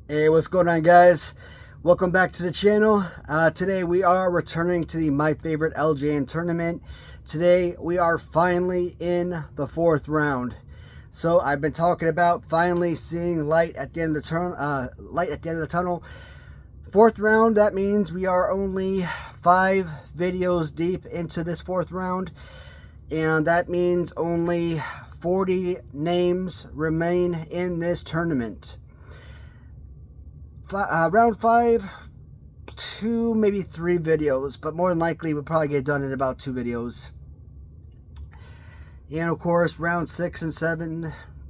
Hey, what's going on, guys? Welcome back to the channel. Today we are returning to the My Favorite LJN tournament. Today we are finally in the fourth round. So I've been talking about finally seeing light at the end of the tunnel. Fourth round, that means we are only 5 videos deep into this fourth round, and that means only 40 names remain in this tournament. Round 5, 2, maybe 3 videos, but more than likely we'll probably get done in about 2 videos. And of course, round 6 and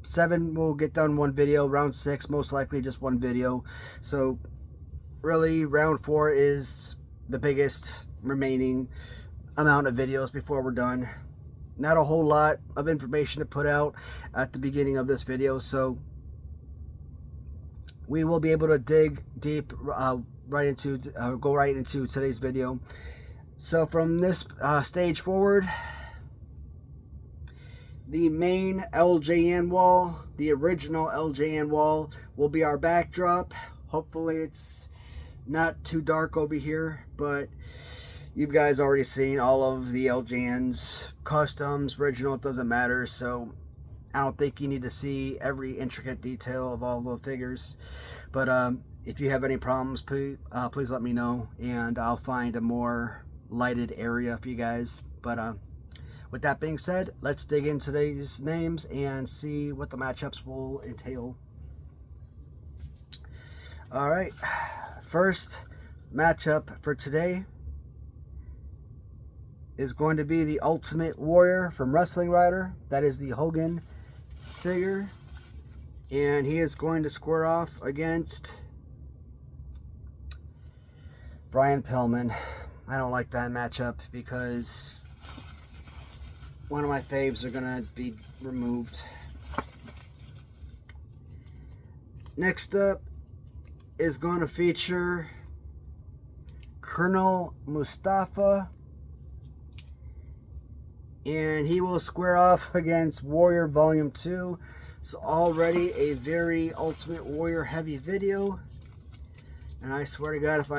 7 will get done 1 video. Round 6, most likely just 1 video. So really, round 4 is the biggest remaining amount of videos before we're done. Not a whole lot of information to put out at the beginning of this video, so we will be able to dig deep go right into today's video. So from this stage forward, the main LJN wall, the original LJN wall, will be our backdrop. Hopefully it's not too dark over here, but you guys already seen all of the LJNs, customs, original, it doesn't matter. So I don't think you need to see every intricate detail of all the figures. But if you have any problems, please let me know, and I'll find a more lighted area for you guys. But with that being said, let's dig into these names and see what the matchups will entail. All right, first matchup for today is going to be the Ultimate Warrior from Wrestling Rider. That is the Hogan figure, and he is going to square off against Brian Pillman. I don't like that matchup because one of my faves are gonna be removed. Next up is going to feature Colonel Mustafa, and he will square off against Warrior Volume 2. So already a very Ultimate Warrior heavy video. And I swear to God, if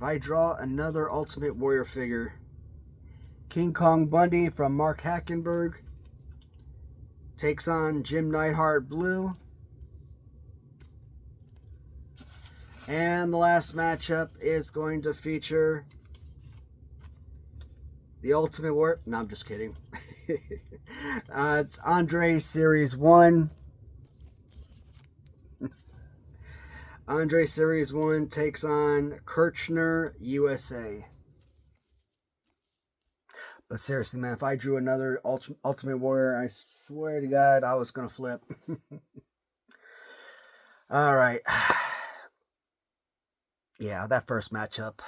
I draw another Ultimate Warrior figure, King Kong Bundy from Mark Hackenberg takes on Jim Neidhart Blue. And the last matchup is going to feature the Ultimate Warrior. No, I'm just kidding. It's Andre Series 1. Andre Series 1 takes on Kirchner USA. But seriously, man, if I drew another Ultimate Warrior, I swear to God, I was going to flip. All right. Yeah, that first matchup.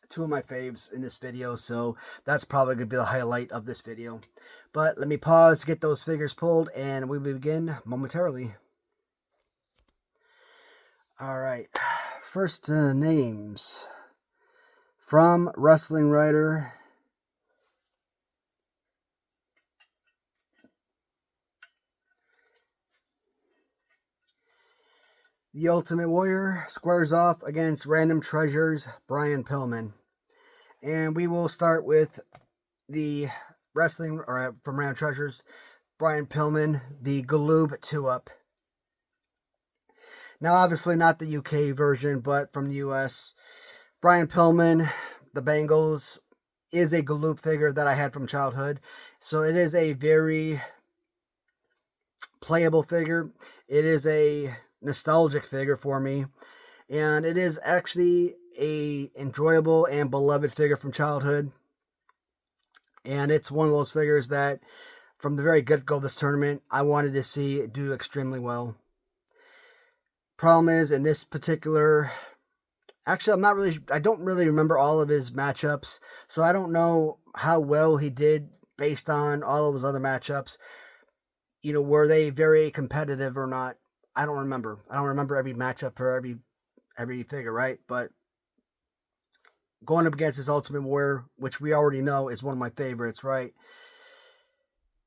2 of my faves in this video, so that's probably going to be the highlight of this video. But let me pause to get those figures pulled, and we will begin momentarily. All right, first names from Wrestling Rider. The Ultimate Warrior squares off against Random Treasures, Brian Pillman. And we will start with the from Random Treasures, Brian Pillman, the Galoob 2-Up. Now, obviously not the UK version, but from the US. Brian Pillman, the Bengals, is a Galoob figure that I had from childhood. So it is a very playable figure. It is a nostalgic figure for me. And it is actually a enjoyable and beloved figure from childhood. And it's one of those figures that, from the very get-go of this tournament, I wanted to see it do extremely well. Problem is, in this particular, actually, I don't really remember all of his matchups, so I don't know how well he did based on all of his other matchups. You know, were they very competitive or not? I don't remember. I don't remember every matchup for every figure, right? But going up against this Ultimate Warrior, which we already know is one of my favorites, right?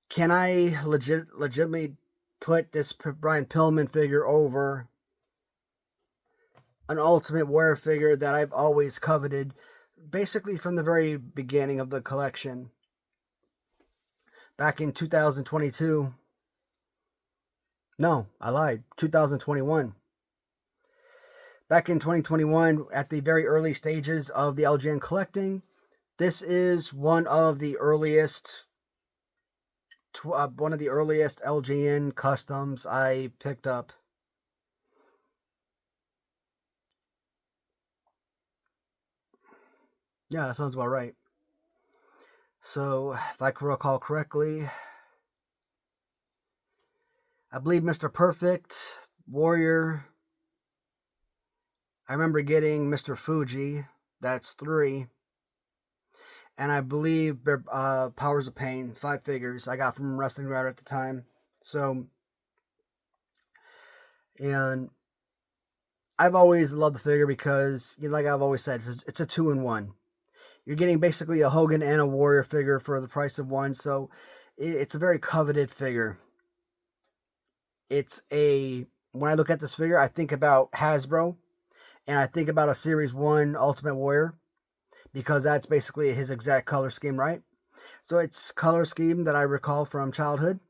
Can I legitimately put this Brian Pillman figure over an Ultimate Warrior figure that I've always coveted, basically from the very beginning of the collection. Back in 2022. No, I lied. 2021. Back in 2021, at the very early stages of the LJN collecting, this is one of the earliest LJN customs I picked up. Yeah, that sounds about right. So, if I can recall correctly, I believe Mr. Perfect, Warrior. I remember getting Mr. Fuji. That's 3. And I believe Powers of Pain, 5 figures I got from Wrestling Router at the time. So, and I've always loved the figure because, like I've always said, it's a 2-in-1. You're getting basically a Hogan and a Warrior figure for the price of one, so it's a very coveted figure. When I look at this figure, I think about Hasbro, and I think about a Series 1 Ultimate Warrior, because that's basically his exact color scheme, right? So it's color scheme that I recall from childhood.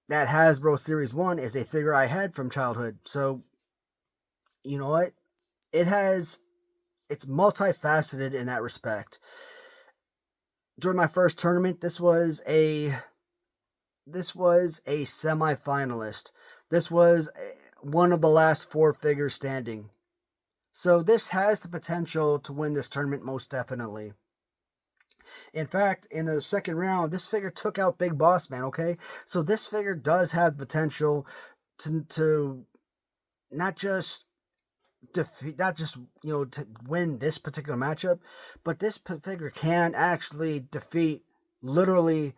That Hasbro Series 1 is a figure I had from childhood. So, you know what? It's multifaceted in that respect. During my first tournament, this was a semi-finalist. This was one of the last 4 figures standing. So this has the potential to win this tournament most definitely. In fact, in the second round, this figure took out Big Boss Man, okay? So this figure does have potential to not just defeat, to win this particular matchup, but this figure can actually defeat literally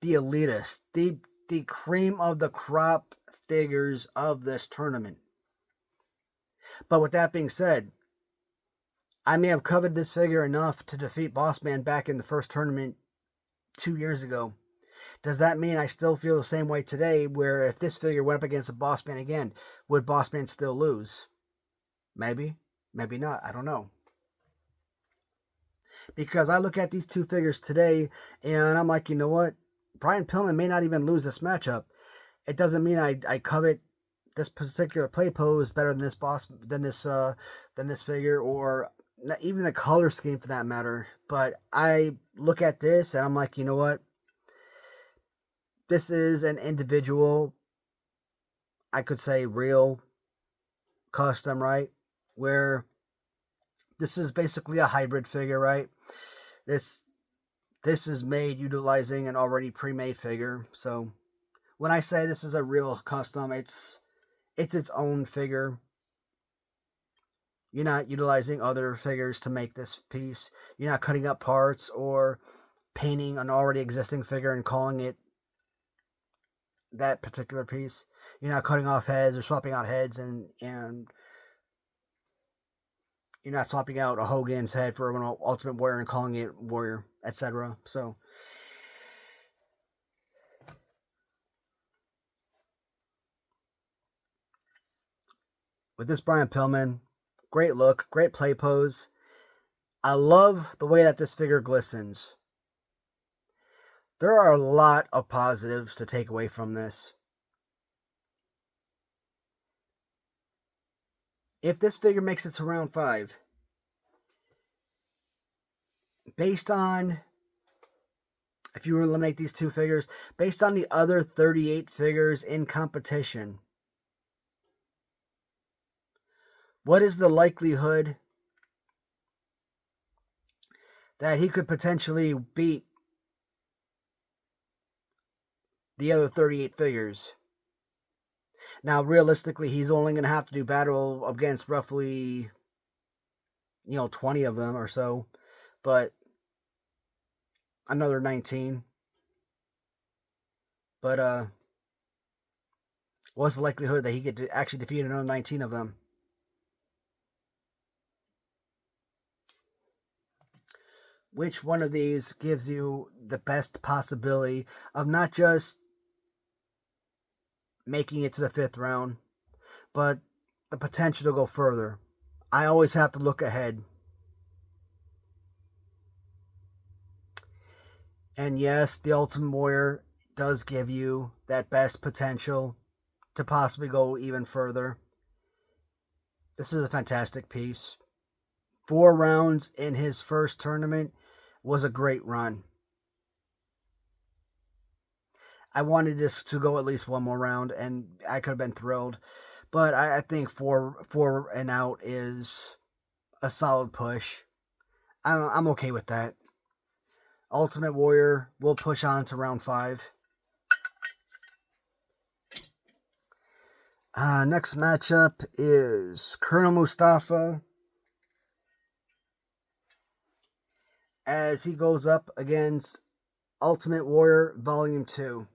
the elitists, the cream of the crop figures of this tournament. But with that being said, I may have coveted this figure enough to defeat Bossman back in the first tournament 2 years ago. Does that mean I still feel the same way today, where if this figure went up against a Bossman again, would Bossman still lose? Maybe. Maybe not. I don't know. Because I look at these 2 figures today, and I'm like, you know what? Brian Pillman may not even lose this matchup. It doesn't mean I covet this particular play pose better than this figure, or even the color scheme for that matter. But I look at this and I'm like, you know what? This is an individual, I could say real custom, right? Where this is basically a hybrid figure, right? This is made utilizing an already pre-made figure. So when I say this is a real custom, it's its own figure. You're not utilizing other figures to make this piece. You're not cutting up parts or painting an already existing figure and calling it that particular piece. You're not cutting off heads or swapping out heads, and you're not swapping out a Hogan's head for an Ultimate Warrior and calling it Warrior, etc. So with this Brian Pillman, great look, great play pose. I love the way that this figure glistens. There are a lot of positives to take away from this. If this figure makes it to round 5, based on, if you eliminate these 2 figures, based on the other 38 figures in competition, what is the likelihood that he could potentially beat the other 38 figures? Now, realistically, he's only going to have to do battle against roughly, 20 of them or so. But another 19. But, what's the likelihood that he could actually defeat another 19 of them? Which one of these gives you the best possibility of not just making it to the 5th round, but the potential to go further. I always have to look ahead. And yes, the Ultimate Warrior does give you that best potential to possibly go even further. This is a fantastic piece. 4 rounds in his first tournament was a great run. I wanted this to go at least one more round, and I could have been thrilled. But I think four and out is a solid push. I'm okay with that. Ultimate Warrior will push on to round 5. Next matchup is Colonel Mustafa as he goes up against Ultimate Warrior Volume 2.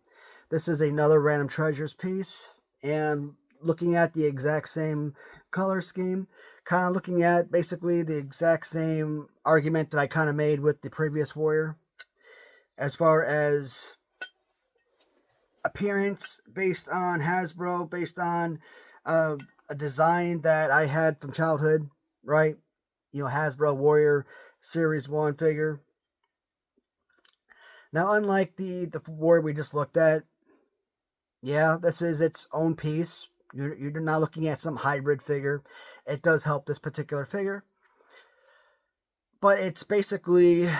This is another Random Treasures piece, and looking at the exact same color scheme, kind of looking at basically the exact same argument that I kind of made with the previous Warrior. As far as appearance, based on Hasbro, based on a design that I had from childhood, right? Hasbro Warrior Series 1 figure. Now, unlike the Warrior we just looked at, yeah, this is its own piece. You're not looking at some hybrid figure. It does help this particular figure. But it's basically...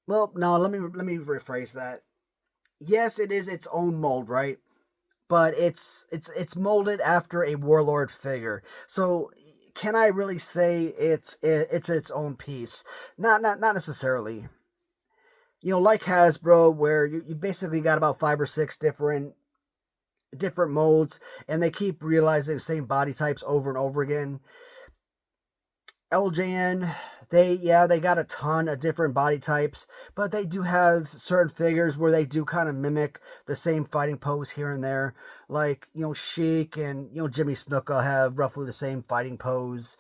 Well, no, let me rephrase that. Yes, it is its own mold, right? But it's molded after a Warlord figure. So can I really say it's its own piece? Not necessarily. Like Hasbro, where you basically got about 5 or 6 different molds, and they keep realizing the same body types over and over again. LJN, they got a ton of different body types, but they do have certain figures where they do kind of mimic the same fighting pose here and there. Like, Sheik and, Jimmy Snuka have roughly the same fighting pose.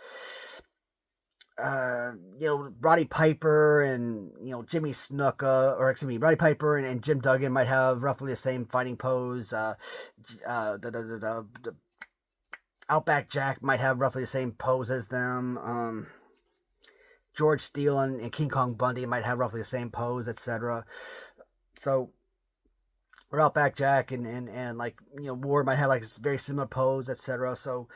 Roddy Piper and, Jimmy Snuka, or excuse me, Roddy Piper and Jim Duggan might have roughly the same fighting pose. Outback Jack might have roughly the same pose as them. George Steele and King Kong Bundy might have roughly the same pose, etc. So, or Outback Jack and like, Ward might have like a very similar pose, etc. So,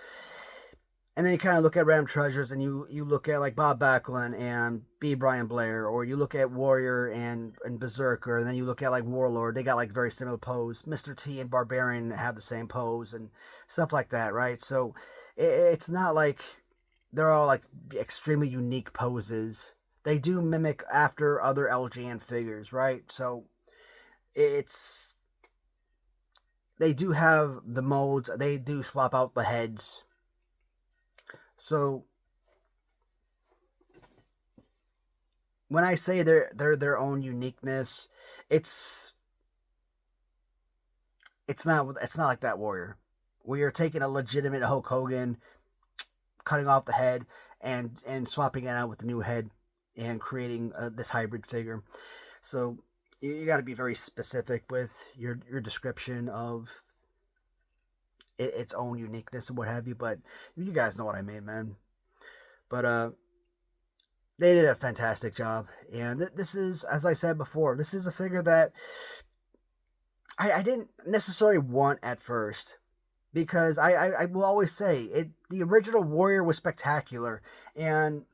and then you kind of look at Random Treasures and you look at like Bob Backlund and B. Brian Blair, or you look at Warrior and Berserker, and then you look at like Warlord, they got like very similar pose. Mr. T and Barbarian have the same pose and stuff like that, right? So it's not like they're all like extremely unique poses. They do mimic after other LJN figures, right? So they do have the molds, they do swap out the heads. So when I say they're their own uniqueness, it's not like that Warrior, where you're taking a legitimate Hulk Hogan, cutting off the head and swapping it out with the new head and creating this hybrid figure. So you got to be very specific with your description of its own uniqueness and what have you, but you guys know what I mean, man. But they did a fantastic job, and this is, as I said before, this is a figure that I didn't necessarily want at first, because I will always say the original Warrior was spectacular, and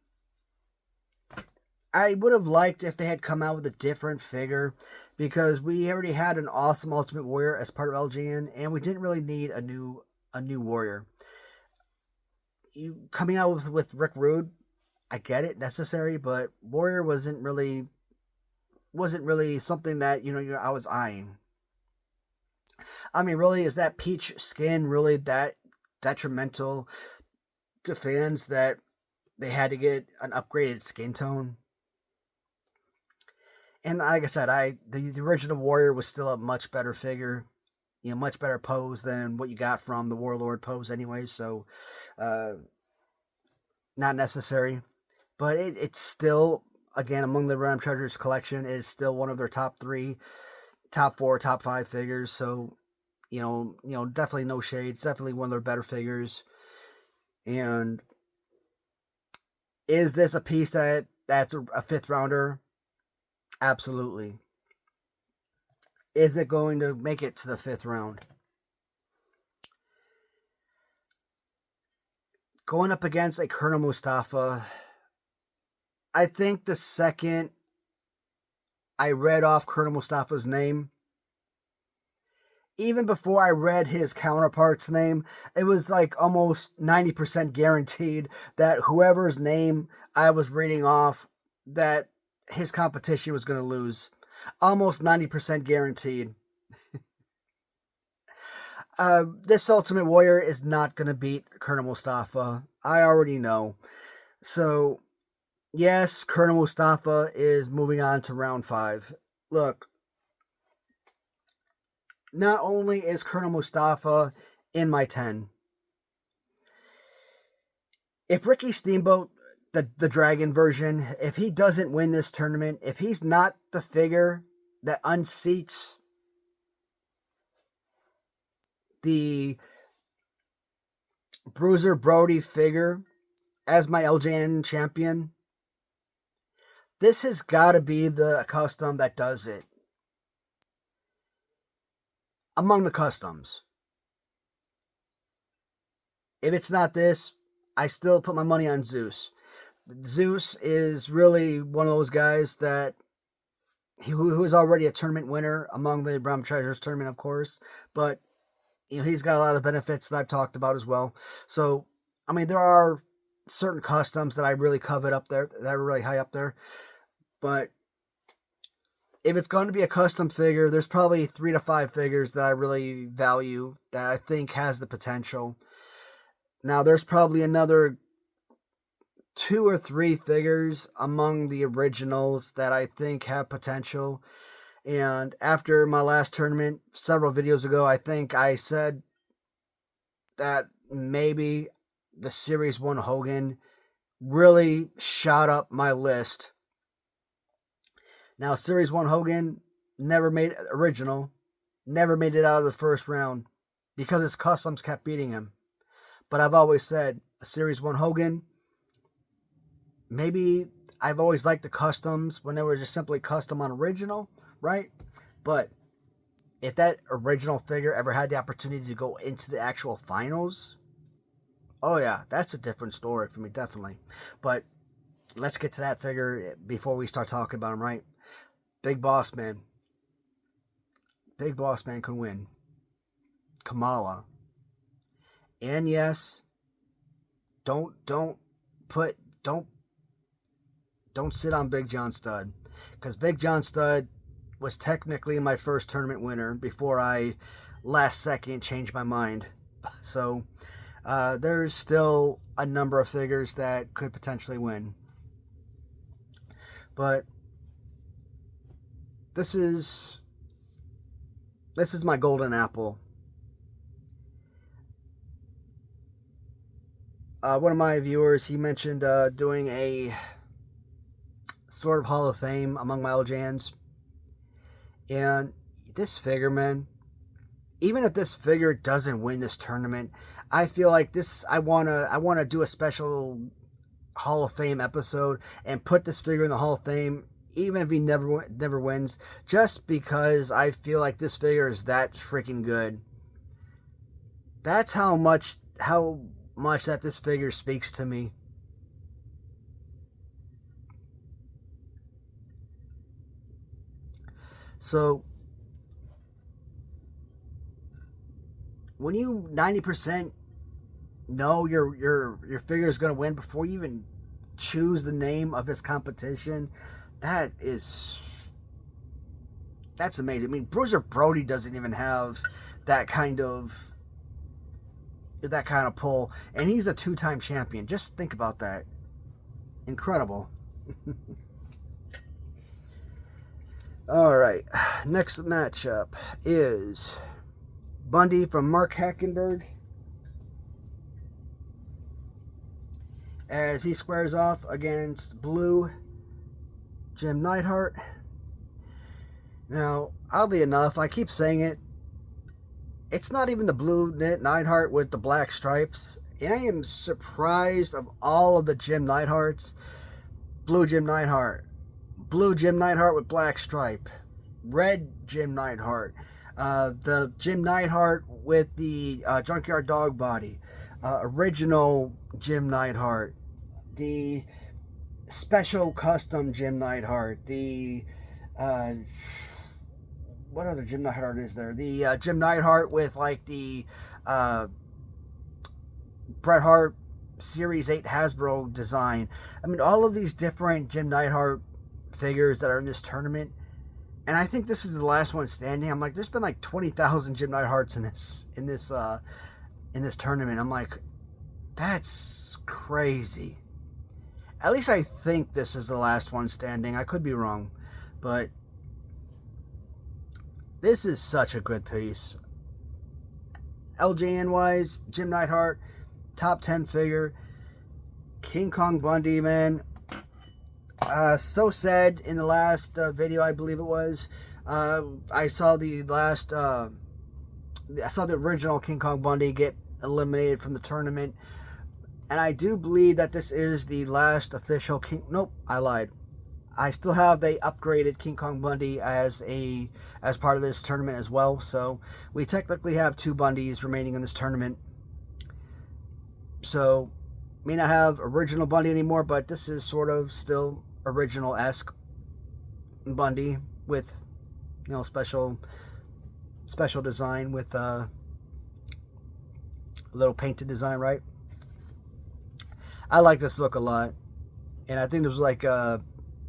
I would have liked if they had come out with a different figure, because we already had an awesome Ultimate Warrior as part of LJN, and we didn't really need a new Warrior. You coming out with Rick Rude, I get it, necessary, but Warrior wasn't really something that I was eyeing. I mean, really, is that peach skin really that detrimental to fans that they had to get an upgraded skin tone? And like I said, the original Warrior was still a much better figure, much better pose than what you got from the Warlord pose anyway, so not necessary. But it's still, again, among the Random Treasures collection, is still one of their top 3, top 4, top 5 figures, so Definitely no shades. Definitely one of their better figures. And is this a piece that's a fifth rounder? Absolutely. Is it going to make it to the fifth round? Going up against a Colonel Mustafa, I think the second I read off Colonel Mustafa's name, even before I read his counterpart's name, it was like almost 90% guaranteed that whoever's name I was reading off, that his competition was going to lose. Almost 90% guaranteed. This Ultimate Warrior is not going to beat Colonel Mustafa. I already know. So, yes, Colonel Mustafa is moving on to round 5. Look, not only is Colonel Mustafa in my 10, if Ricky Steamboat, the Dragon version, if he doesn't win this tournament, if he's not the figure that unseats the Bruiser Brody figure as my LJN champion, this has got to be the custom that does it. Among the customs. If it's not this, I still put my money on Zeus. Zeus is really one of those guys that who is already a tournament winner among the Brown Treasures tournament, of course, but he's got a lot of benefits that I've talked about as well. So, I mean, there are certain customs that I really covet up there, that are really high up there, but if it's going to be a custom figure, there's probably 3 to 5 figures that I really value, that I think has the potential. Now, there's probably another 2 or 3 figures among the originals that I think have potential. And after my last tournament, several videos ago, I think I said that maybe the Series 1 Hogan really shot up my list. Now, Series 1 Hogan never made original, never made it out of the first round because his customs kept beating him. But I've always said, a Series 1 Hogan, maybe I've always liked the customs when they were just simply custom on original, right? But if that original figure ever had the opportunity to go into the actual finals, oh yeah, that's a different story for me, definitely. But let's get to that figure before we start talking about him, right? Big Boss Man. Big Boss Man can win. Kamala. And yes, don't sit on Big John Studd, because Big John Studd was technically my first tournament winner before I last second changed my mind. So there's still a number of figures that could potentially win, but this is my golden apple. One of my viewers, he mentioned doing a sort of Hall of Fame among my LJNs. And this figure, man, even if this figure doesn't win this tournament, I feel like I wanna do a special Hall of Fame episode and put this figure in the Hall of Fame, even if he never wins, just because I feel like this figure is that freaking good. That's how much that this figure speaks to me. So when you 90% know your figure is going to win before you even choose the name of his competition, that's amazing. I mean, Bruiser Brody doesn't even have that kind of pull, and he's a 2-time champion. Just think about that. Incredible. All right, next matchup is Bundy from Mark Hackenberg, as he squares off against Blue Jim Neidhart. Now, oddly enough, I keep saying it, It's not even the blue knit Neidhart with the black stripes. And I am surprised of all of the Jim Neidharts. Blue Jim Neidhart, blue Jim Neidhart with black stripe, red Jim Neidhart, the Jim Neidhart with the Junkyard Dog body, original Jim Neidhart, the special custom Jim Neidhart, the what other Jim Neidhart is there? The Jim Neidhart with like the Bret Hart Series 8 Hasbro design. I mean, all of these different Jim Neidhart figures that are in this tournament, and I think this is the last one standing. I'm like, there's been like 20,000 Jim Neidharts in this tournament. I'm like, that's crazy. At least I think this is the last one standing. I could be wrong, but this is such a good piece. LJN wise, Jim Neidhart, top 10 figure. King Kong Bundy, man. So sad in the last video, I believe it was. I saw the last. I saw the original King Kong Bundy get eliminated from the tournament, and I do believe that this is the last official King. Nope, I lied. I still have the upgraded King Kong Bundy as part of this tournament as well. So we technically have 2 Bundys remaining in this tournament. So may not have original Bundy anymore, but this is sort of still original-esque Bundy with, you know, special design with a little painted design, right? I like this look a lot, and I think it was like a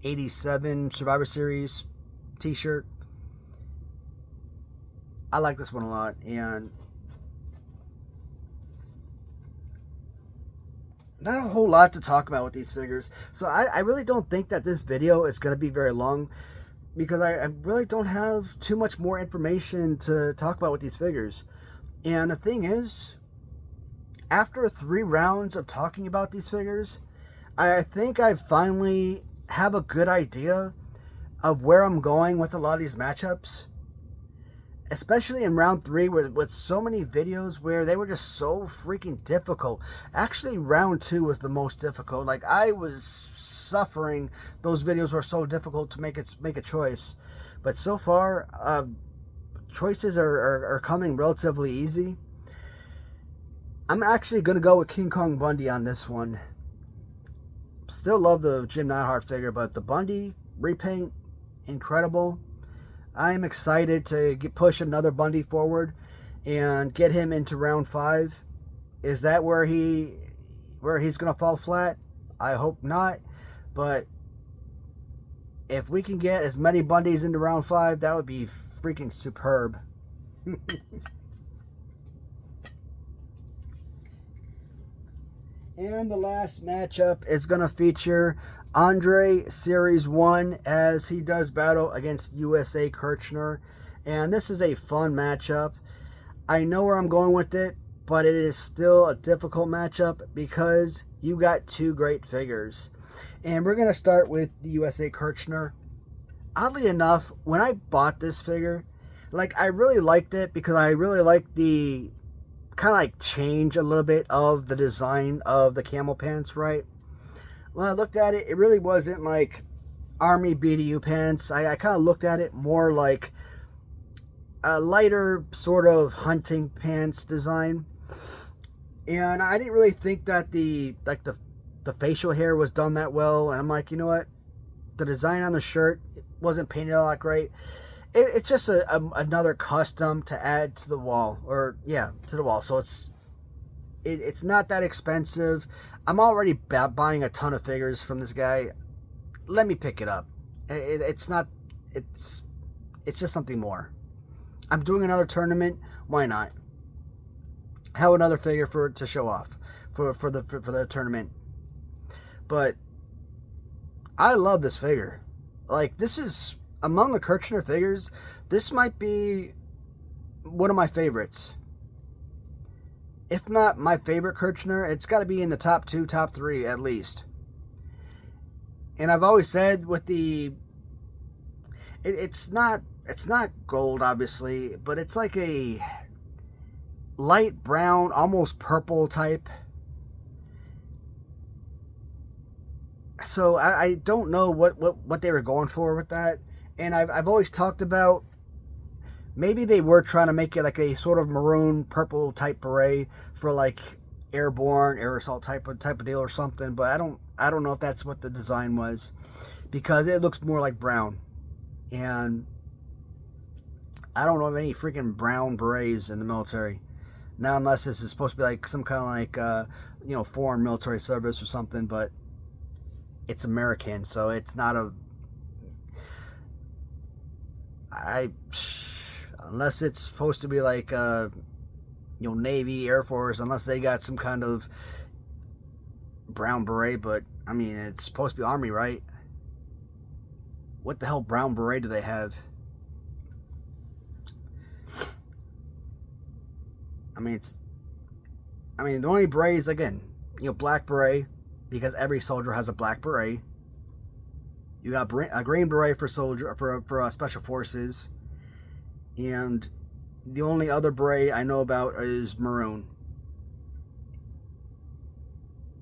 87 Survivor Series t-shirt. I like this one a lot, and not a whole lot to talk about with these figures. So I really don't think that this video is going to be very long, because I really don't have too much more information to talk about with these figures. And the thing is, after 3 rounds of talking about these figures, I think I finally have a good idea of where I'm going with a lot of these matchups. Especially in round 3 with so many videos where they were just so freaking difficult. Actually, round 2 was the most difficult. Like, I was suffering. Those videos were so difficult to make a choice. But so far, choices are coming relatively easy. I'm actually going to go with King Kong Bundy on this one. Still love the Jim Neidhart figure, but the Bundy repaint, incredible. I'm excited to push another Bundy forward and get him into round 5. Is that where he's going to fall flat? I hope not. But if we can get as many Bundys into round 5, that would be freaking superb. And the last matchup is going to feature Andre Series 1 as he does battle against USA Kirchner. And this is a fun matchup. I know where I'm going with it, but it is still a difficult matchup because you got 2 great figures. And we're going to start with the USA Kirchner. Oddly enough, when I bought this figure, like, I really liked it because I really liked the kind of like change a little bit of the design of the camel pants, right? When I looked at it, it really wasn't like Army BDU pants. I kind of looked at it more like a lighter sort of hunting pants design. And I didn't really think that the facial hair was done that well. And I'm like, you know what? The design on the shirt wasn't painted all that great. It's just another custom to add to the wall, or yeah, to the wall. So it's not that expensive. I'm already buying a ton of figures from this guy. Let me pick it up. It's just something more. I'm doing another tournament. Why not have another figure to show off for the tournament? But I love this figure. Like, this is, among the Kirchner figures, this might be one of my favorites. If not my favorite Kirchner, it's got to be in the top 2, top 3 at least. And I've always said with it's not gold, obviously, but it's like a light brown, almost purple type. So I don't know what they were going for with that. And I've always talked about maybe they were trying to make it like a sort of maroon purple type beret for like airborne air assault type of deal or something. But I don't know if that's what the design was, because it looks more like brown. And I don't know of any freaking brown berets in the military. Now, unless this is supposed to be like some kind of like, foreign military service or something, but it's American, so it's not unless it's supposed to be like, Navy, Air Force, unless they got some kind of brown beret, but, I mean, it's supposed to be Army, right? What the hell brown beret do they have? The only berets, again, black beret, because every soldier has a black beret. You got a green beret for special forces, and the only other beret I know about is maroon.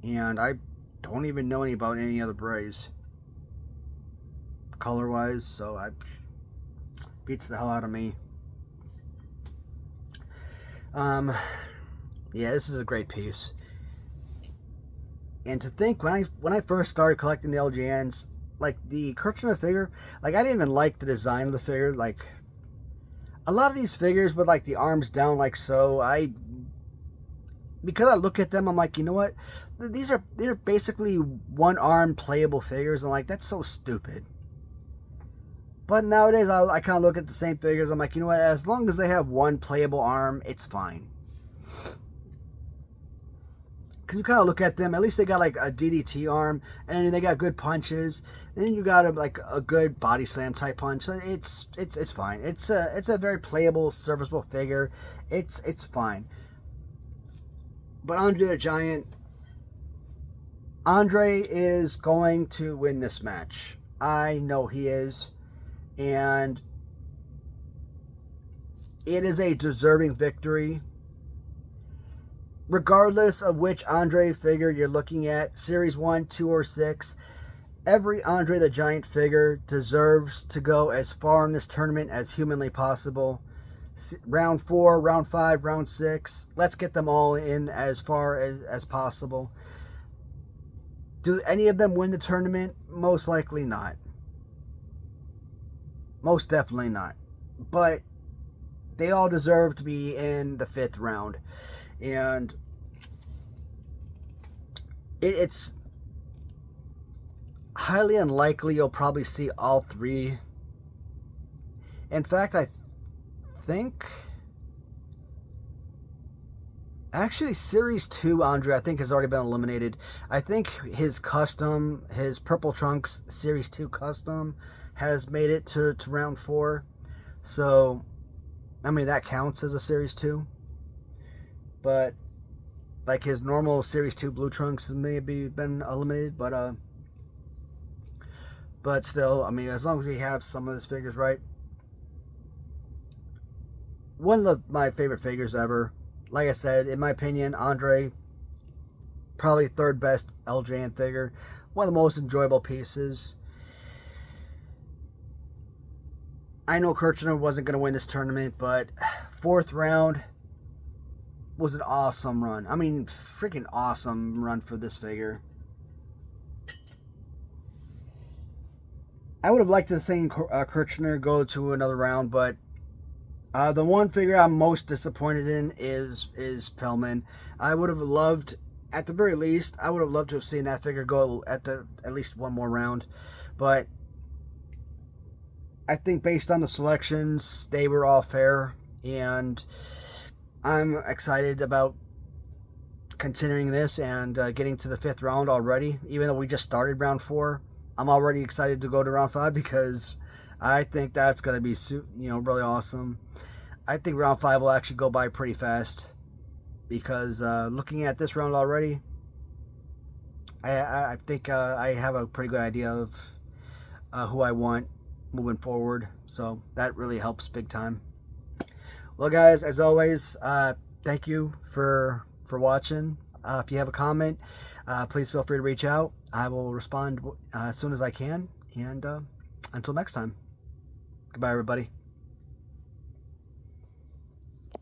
And I don't even know about any other berets, color-wise, so I beats the hell out of me. Yeah, this is a great piece. And to think, when I first started collecting the LJNs, like the Kirchner figure, like I didn't even like the design of the figure. Like a lot of these figures with like the arms down like so, because I look at them, I'm like, you know what? They're basically one arm playable figures, and like that's so stupid. But nowadays, I kind of look at the same figures. I'm like, you know what? As long as they have one playable arm, it's fine. Because you kind of look at them, at least they got like a DDT arm, and they got good punches. And then you got a good body slam type punch. So it's fine. It's a very playable, serviceable figure. It's fine. But Andre the Giant, Andre is going to win this match. I know he is. And it is a deserving victory. Regardless of which Andre figure you're looking at, Series 1, 2, or 6, every Andre the Giant figure deserves to go as far in this tournament as humanly possible. Round 4, Round 5, Round 6, let's get them all in as far as possible. Do any of them win the tournament? Most likely not. Most definitely not. But they all deserve to be in the 5th round. And it's highly unlikely you'll probably see all 3. In fact, I think actually Series 2 Andre, I think, has already been eliminated. I think his Purple Trunks Series 2 custom has made it to round 4. So, I mean, that counts as a Series 2. But, like, his normal Series 2 Blue Trunks has maybe been eliminated. But still, I mean, as long as we have some of his figures right. One of my favorite figures ever. Like I said, in my opinion, Andre, probably 3rd best LJN figure. One of the most enjoyable pieces. I know Kirchner wasn't going to win this tournament, but 4th round was an awesome run. I mean, freaking awesome run for this figure. I would have liked to have seen Kirchner go to another round, but the one figure I'm most disappointed in is Pillman. I would have loved, at the very least, I would have loved to have seen that figure go at least one more round, but I think based on the selections, they were all fair, and I'm excited about continuing this and getting to the 5th round already. Even though we just started round 4, I'm already excited to go to round 5 because I think that's going to be really awesome. I think round 5 will actually go by pretty fast because looking at this round already, I think I have a pretty good idea of who I want moving forward, so that really helps big time. Well, guys, as always, thank you for watching. If you have a comment, please feel free to reach out. I will respond as soon as I can. And until next time, goodbye, everybody.